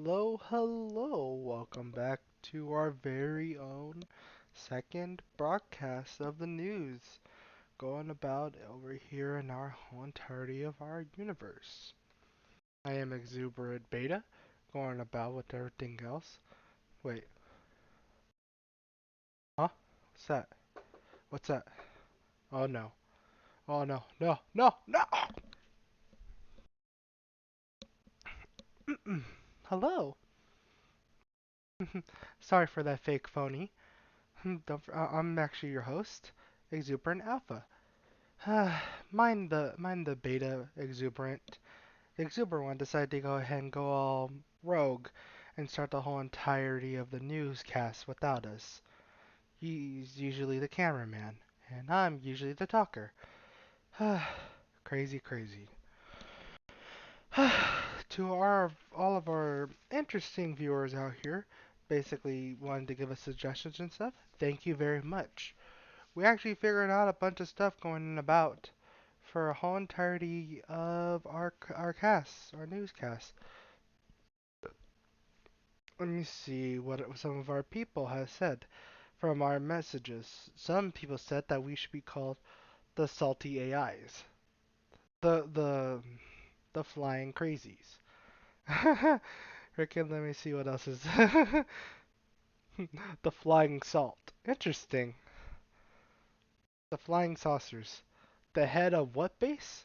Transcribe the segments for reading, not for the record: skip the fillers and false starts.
Hello, hello. Welcome back to our very own second broadcast of the news going about over here in our whole entirety of our universe. I am Exuberant Beta, going about with everything else. Wait, huh? What's that? What's that? Oh no. Oh no. No, no, no! Hello. Sorry for that fake phony. I'm actually your host, Exuberant Alpha. mind the beta exuberant. The exuberant one decided to go ahead and go all rogue and start the whole entirety of the newscast without us. He's usually the cameraman, and I'm usually the talker. Crazy, crazy. To our all of our interesting viewers out here, basically wanting to give us suggestions and stuff, thank you very much. We actually figured out a bunch of stuff going about for a whole entirety of our cast, our newscast. Let me see what some of our people have said from our messages. Some people said that we should be called the salty AIs, the the flying crazies. Frickin', let me see what else is. The flying salt. Interesting. The flying saucers. The head of what base?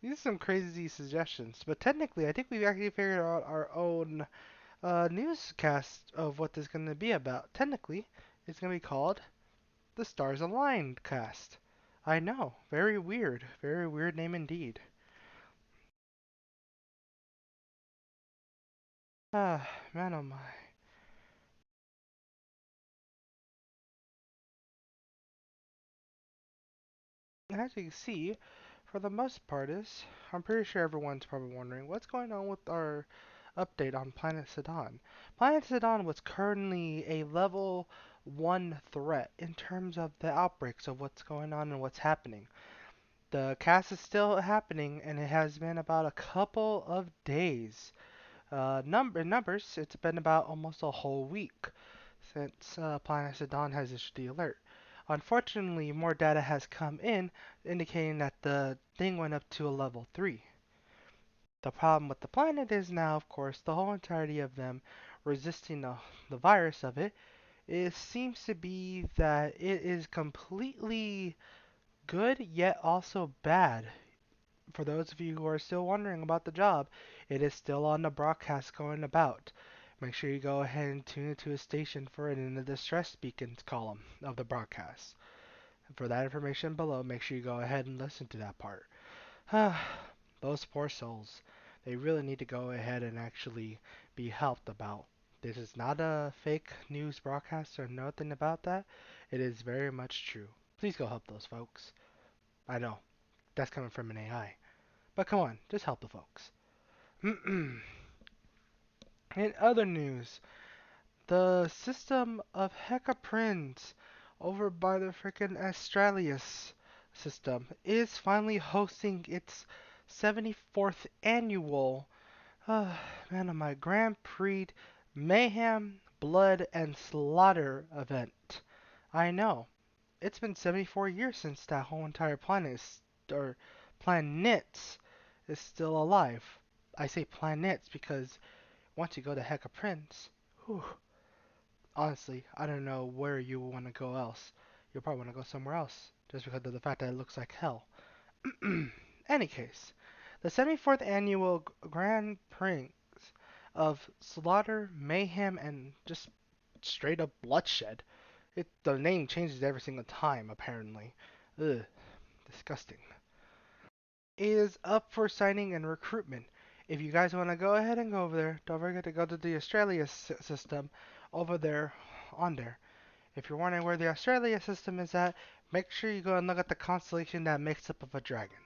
These are some crazy suggestions, but technically, I think we've actually figured out our own newscast of what this is going to be about. Technically, it's going to be called the Stars Aligned Cast. I know, very weird name indeed. Ah, man, oh my. As you can see, for the most part is, I'm pretty sure everyone's probably wondering what's going on with our update on Planet Sidon. Planet Sidon was currently a level 1 threat in terms of the outbreaks of what's going on and what's happening. The cast is still happening and it has been about a couple of days. Numbers, it's been about almost a whole week since Planet Sidon has issued the alert. Unfortunately, more data has come in indicating that the thing went up to a level 3. The problem with the planet is now, of course, the whole entirety of them resisting the virus of it. It seems to be that it is completely good, yet also bad. For those of you who are still wondering about the job, it is still on the broadcast going about. Make sure you go ahead and tune into a station for it in the distress beacons column of the broadcast. For that information below, make sure you go ahead and listen to that part. Those poor souls. They really need to go ahead and actually be helped about. This is not a fake news broadcast or nothing about that. It is very much true. Please go help those folks. I know, that's coming from an AI. But come on, just help the folks. In other news, the system of Hecaprinz over by the frickin' Astralis system is finally hosting its 74th annual man of my Grand Prix Mayhem, Blood, and Slaughter event. I know. It's been 74 years since that whole entire planet or planets is still alive. I say planets because once you go to Hecka Prince, whew, honestly, I don't know where you want to go else. You'll probably want to go somewhere else just because of the fact that it looks like hell. Any case, the 74th annual Grand Prix of Slaughter, Mayhem, and just straight up bloodshed. The name changes every single time, apparently. Ugh, disgusting. Is up for signing and recruitment. If you guys want to go ahead and go over there, don't forget to go to the Australia system over there on there. If you're wondering where the Australia system is at, make sure you go and look at the constellation that makes up of a dragon.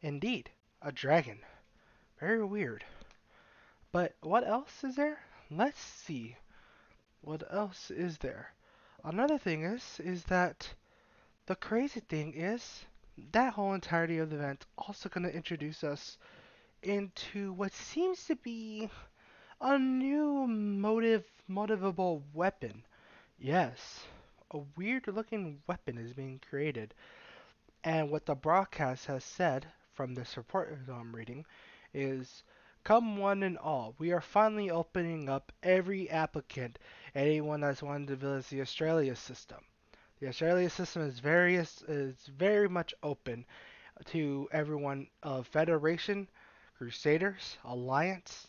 Indeed, a dragon. Very weird. But what else is there? Let's see. What else is there? Another thing is that the crazy thing is that whole entirety of the event also going to introduce us into what seems to be A new motivable weapon. Yes, a weird looking weapon is being created. And what the broadcast has said from this report I'm reading is, come one and all, we are finally opening up every applicant, anyone that's wanted to visit the Australia system. The Australia system is very much open to everyone of Federation, Crusaders, Alliance,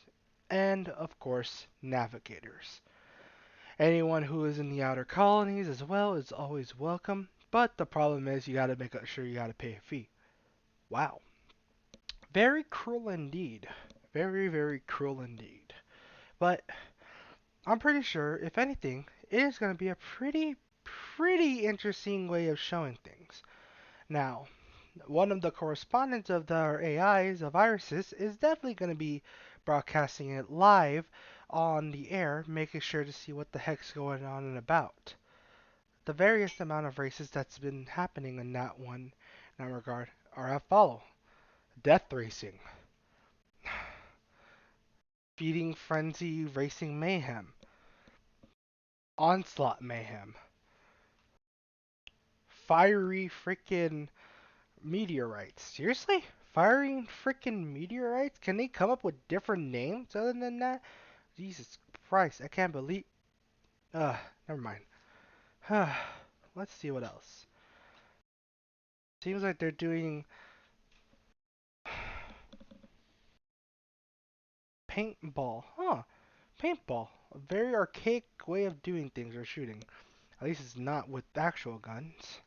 and of course, Navigators. Anyone who is in the outer colonies as well is always welcome, but the problem is you gotta make sure you gotta pay a fee. Wow. Very cruel indeed. Very, very cruel indeed. But I'm pretty sure, if anything, it is gonna be a pretty interesting way of showing things. Now, one of the correspondents of our AIs of Irises is definitely going to be broadcasting it live on the air, making sure to see what the heck's going on and about. The various amount of races that's been happening in that regard are as follow: Death Racing, Feeding Frenzy Racing Mayhem, Onslaught Mayhem, Fiery Frickin' Meteorites. Seriously? Firing frickin' meteorites? Can they come up with different names other than that? Jesus Christ, I can't believe. Never mind. Let's see what else. Seems like they're doing paintball. Huh. Paintball. A very archaic way of doing things or shooting. At least it's not with actual guns.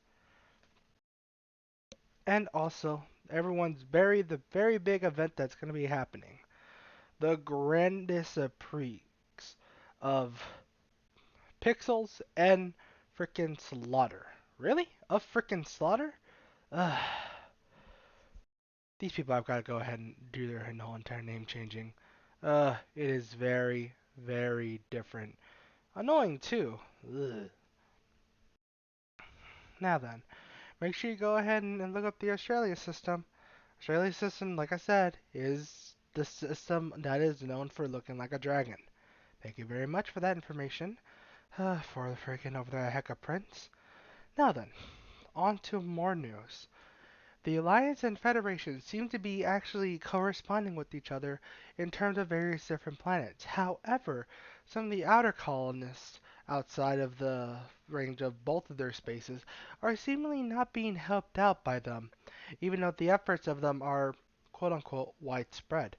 And also, the very big event that's going to be happening. The grandest prix of Pixels and frickin' Slaughter. Really? A frickin' Slaughter? Ugh. These people have got to go ahead and do their whole entire name changing. It is very, very different. Annoying too. Ugh. Now then, make sure you go ahead and look up the Australia system. Australia system, like I said, is the system that is known for looking like a dragon. Thank you very much for that information. For the freaking over there, Hecka Prince. Now then, on to more news. The Alliance and Federation seem to be actually corresponding with each other in terms of various different planets. However, some of the outer colonists outside of the range of both of their spaces are seemingly not being helped out by them, even though the efforts of them are quote unquote widespread.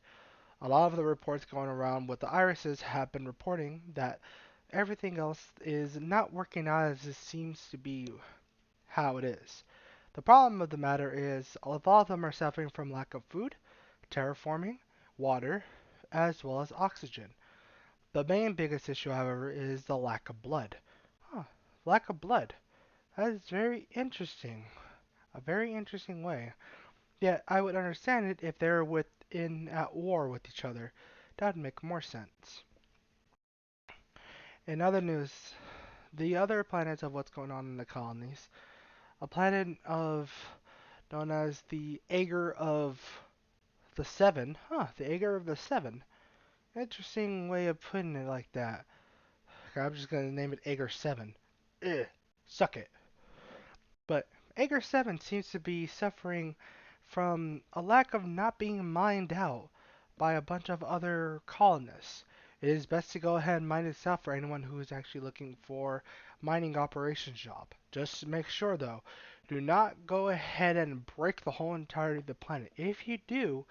A lot of the reports going around with the irises have been reporting that everything else is not working out as it seems to be how it is. The problem of the matter is a lot of them are suffering from lack of food, terraforming, water, as well as oxygen. The main biggest issue, however, is the lack of blood. Huh, lack of blood. That is very interesting. A very interesting way. Yet I would understand it if they're at war with each other. That would make more sense. In other news, the other planets of what's going on in the colonies, a planet of known as the Aegir of the Seven. Huh, the Aegir of the Seven. Interesting way of putting it like that. Okay, I'm just gonna name it Aegir 7. Ugh, suck it. But Aegir 7 seems to be suffering from a lack of not being mined out by a bunch of other colonists. It is best to go ahead and mine itself for anyone who is actually looking for mining operations job. Just make sure though, do not go ahead and break the whole entirety of the planet. If you do,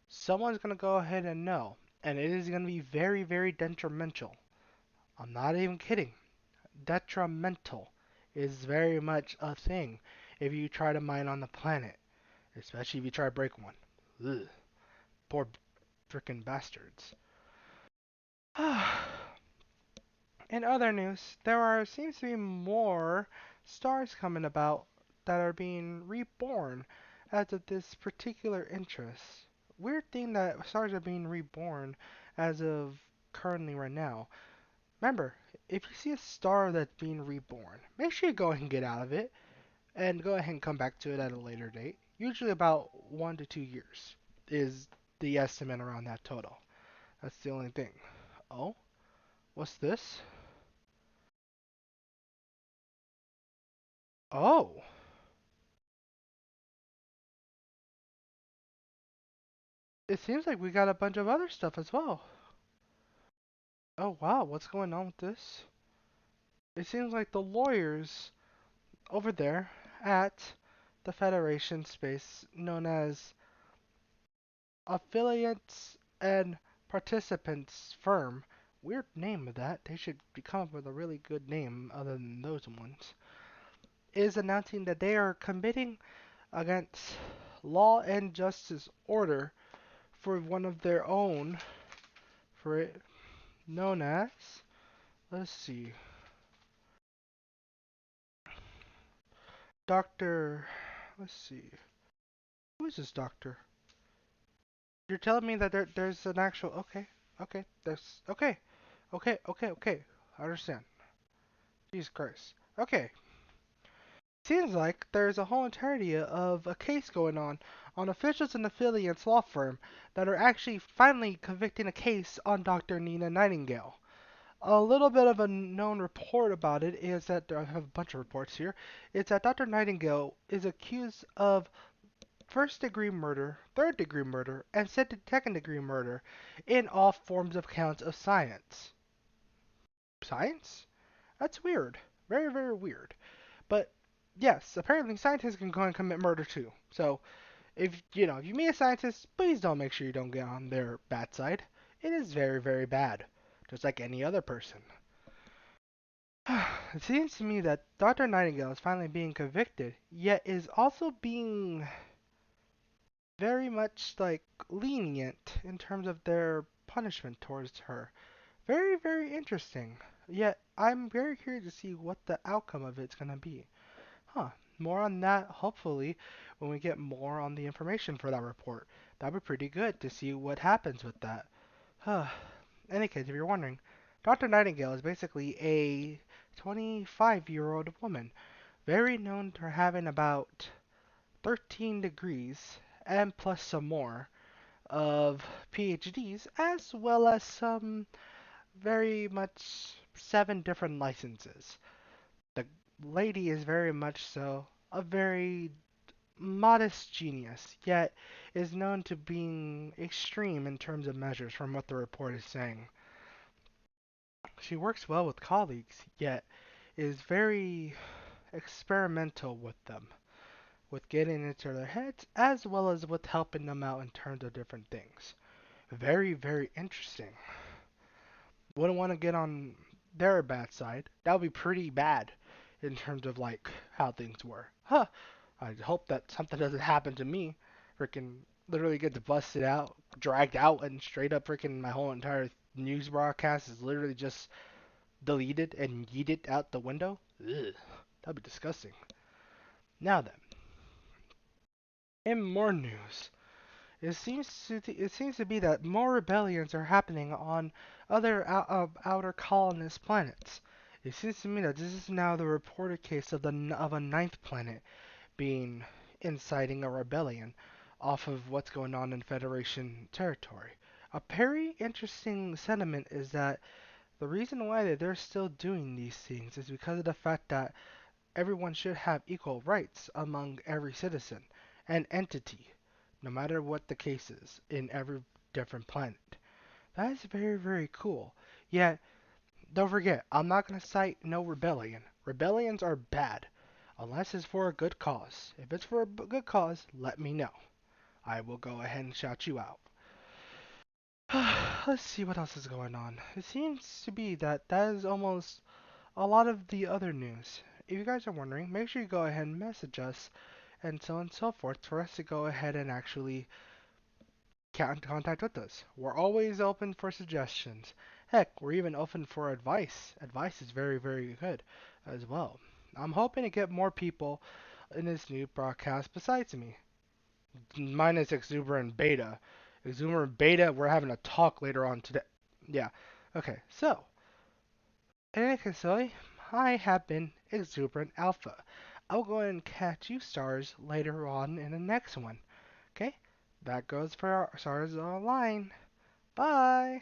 someone's going to go ahead and know, and it is going to be very, very detrimental. I'm not even kidding. Detrimental is very much a thing if you try to mine on the planet, especially if you try to break one. Ugh, poor freaking bastards. In other news, seems to be more stars coming about that are being reborn as of this particular interest. Weird thing that stars are being reborn as of currently right now. Remember, if you see a star that's being reborn, make sure you go ahead and get out of it and go ahead and come back to it at a later date. Usually about 1 to 2 years is the estimate around that total. That's the only thing. Oh, what's this? Oh, it seems like we got a bunch of other stuff as well. Oh wow, what's going on with this? It seems like the lawyers over there at the Federation space known as Affiliates and Participants Firm. Weird name of that. They should come up with a really good name other than those ones. Is announcing that they are committing against law and justice order for one of their own, for it known as, let's see, Dr. Let's see, who is this doctor? You're telling me that there's an actual, okay, okay, there's, okay, I understand. Jesus Christ. Okay, seems like there's a whole entirety of a case going on officials and affiliates law firm that are actually finally convicting a case on Dr. Nina Nightingale. A little bit of a known report about it is that I have a bunch of reports here. It's that Dr. Nightingale is accused of first degree murder, third degree murder, and second degree murder in all forms of counts of science. Science? That's weird. Very, very weird. But yes, apparently scientists can go and commit murder too. So if you meet a scientist, please don't make sure you don't get on their bad side. It is very, very bad, just like any other person. It seems to me that Dr. Nightingale is finally being convicted, yet is also being very much like lenient in terms of their punishment towards her. Very, very interesting. Yet I'm very curious to see what the outcome of it's gonna be. Huh. More on that, hopefully, when we get more on the information for that report. That'd be pretty good to see what happens with that. Huh. Any case, if you're wondering, Dr. Nightingale is basically a 25-year-old woman, very known for having about 13 degrees and plus some more of PhDs, as well as some very much 7 different licenses. The lady is very much so a very modest genius, yet is known to being extreme in terms of measures from what the report is saying. She works well with colleagues, yet is very experimental with them, with getting into their heads as well as with helping them out in terms of different things. Very, very interesting. Wouldn't want to get on their bad side. That would be pretty bad in terms of like how things were. Huh. I hope that something doesn't happen to me. Freaking literally get busted out, dragged out, and straight up freaking my whole entire news broadcast is literally just deleted and yeeted out the window. Ugh. That'd be disgusting. Now then, in more news, it seems to be that more rebellions are happening on other outer colonist planets. It seems to me that this is now the reported case of a ninth planet being inciting a rebellion off of what's going on in Federation territory. A very interesting sentiment is that the reason why they're still doing these things is because of the fact that everyone should have equal rights among every citizen and entity, no matter what the case is, in every different planet. That is very, very cool. Yet, don't forget, I'm not going to cite no rebellion. Rebellions are bad, unless it's for a good cause. If it's for a good cause, let me know. I will go ahead and shout you out. Let's see what else is going on. It seems to be that that is almost a lot of the other news. If you guys are wondering, make sure you go ahead and message us and so on and so forth for us to go ahead and actually contact with us. We're always open for suggestions. Heck, we're even open for advice. Advice is very, very good as well. I'm hoping to get more people in this new broadcast besides me. Minus Exuberant Beta. Exuberant Beta, we're having a talk later on today. Yeah. Okay, so Anyway, I have been Exuberant Alpha. I'll go ahead and catch you stars later on in the next one. Okay? That goes for our stars online. Bye.